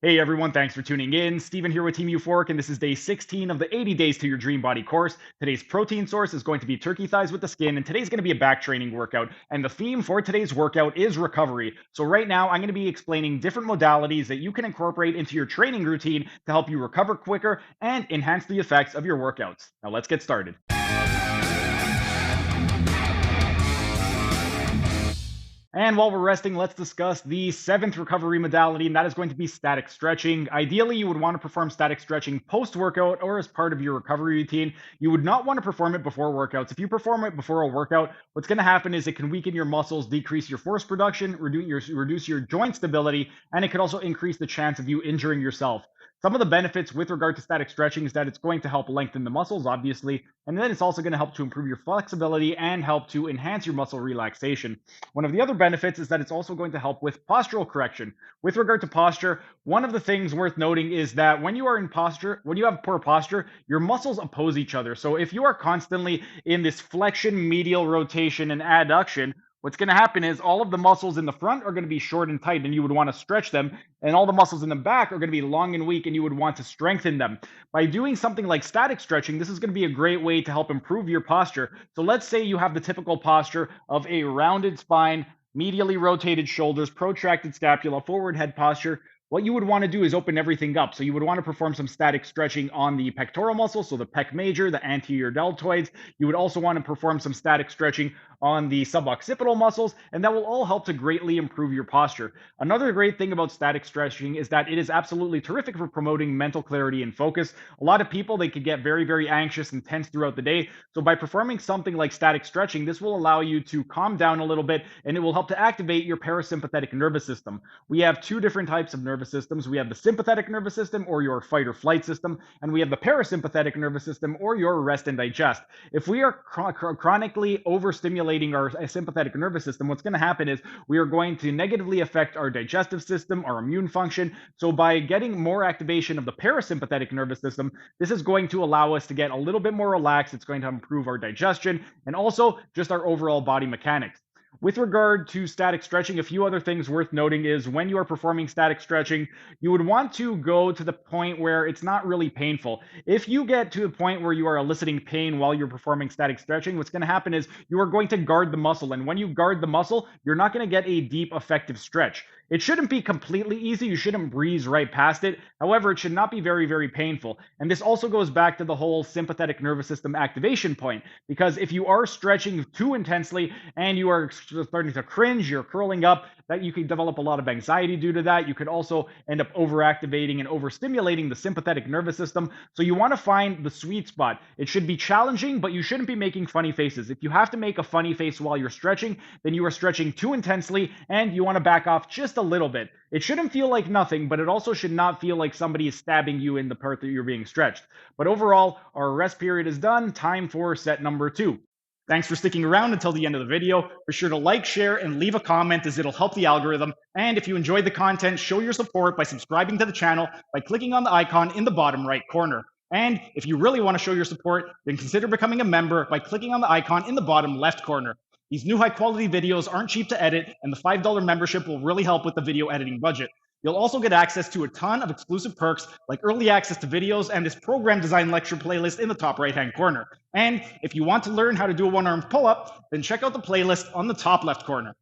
Hey everyone, thanks for tuning in. Steven here with Team Euphoric, and this is day 16 of the 80 Days to Your Dream Body course. Today's protein source is going to be turkey thighs with the skin, and today's going to be a back training workout. And the theme for today's workout is recovery. So, right now, I'm going to be explaining different modalities that you can incorporate into your training routine to help you recover quicker and enhance the effects of your workouts. Now, let's get started. And while we're resting, let's discuss the seventh recovery modality, and that is going to be static stretching. Ideally, you would want to perform static stretching post workout or as part of your recovery routine. You would not want to perform it before workouts. If you perform it before a workout, what's going to happen is it can weaken your muscles, decrease your force production, reduce your joint stability, and it could also increase the chance of you injuring yourself. Some of the benefits with regard to static stretching is that it's going to help lengthen the muscles, obviously, and then it's also going to help to improve your flexibility and help to enhance your muscle relaxation. One of the other benefits is that it's also going to help with postural correction. With regard to posture, one of the things worth noting is that when you are in posture, when you have poor posture, your muscles oppose each other. So if you are constantly in this flexion, medial rotation, and adduction, what's going to happen is all of the muscles in the front are going to be short and tight, and you would want to stretch them. And all the muscles in the back are going to be long and weak, and you would want to strengthen them. By doing something like static stretching, this is going to be a great way to help improve your posture. So let's say you have the typical posture of a rounded spine, medially rotated shoulders, protracted scapula, forward head posture. What you would want to do is open everything up. So you would want to perform some static stretching on the pectoral muscle, so the pec major, the anterior deltoids. You would also want to perform some static stretching on the suboccipital muscles, and that will all help to greatly improve your posture. Another great thing about static stretching is that it is absolutely terrific for promoting mental clarity and focus. A lot of people, they could get very, very anxious and tense throughout the day. So by performing something like static stretching, this will allow you to calm down a little bit, and it will help to activate your parasympathetic nervous system. We have two different types of nervous systems. We have the sympathetic nervous system, or your fight or flight system, and we have the parasympathetic nervous system, or your rest and digest. If we are chronically overstimulating our sympathetic nervous system, what's going to happen is we are going to negatively affect our digestive system, our immune function. So by getting more activation of the parasympathetic nervous system, this is going to allow us to get a little bit more relaxed. It's going to improve our digestion and also just our overall body mechanics. With regard to static stretching, a few other things worth noting is when you are performing static stretching, you would want to go to the point where it's not really painful. If you get to the point where you are eliciting pain while you're performing static stretching, what's going to happen is you are going to guard the muscle. And when you guard the muscle, you're not going to get a deep, effective stretch. It shouldn't be completely easy. You shouldn't breeze right past it. However, it should not be very, very painful. And this also goes back to the whole sympathetic nervous system activation point, because if you are stretching too intensely and you are starting to cringe, you're curling up, that you can develop a lot of anxiety due to that. You could also end up overactivating and overstimulating the sympathetic nervous system. So you want to find the sweet spot. It should be challenging, but you shouldn't be making funny faces. If you have to make a funny face while you're stretching, then you are stretching too intensely and you want to back off just a little bit. It shouldn't feel like nothing, but it also should not feel like somebody is stabbing you in the part that you're being stretched. But overall, our rest period is done. Time for set number 2. Thanks for sticking around until the end of the video. Be sure to like, share, and leave a comment as it'll help the algorithm. And if you enjoyed the content, show your support by subscribing to the channel by clicking on the icon in the bottom right corner. And if you really want to show your support, then consider becoming a member by clicking on the icon in the bottom left corner. These new high quality videos aren't cheap to edit, and the $5 membership will really help with the video editing budget. You'll also get access to a ton of exclusive perks like early access to videos and this program design lecture playlist in the top right-hand corner. And if you want to learn how to do a one-armed pull-up, then check out the playlist on the top left corner.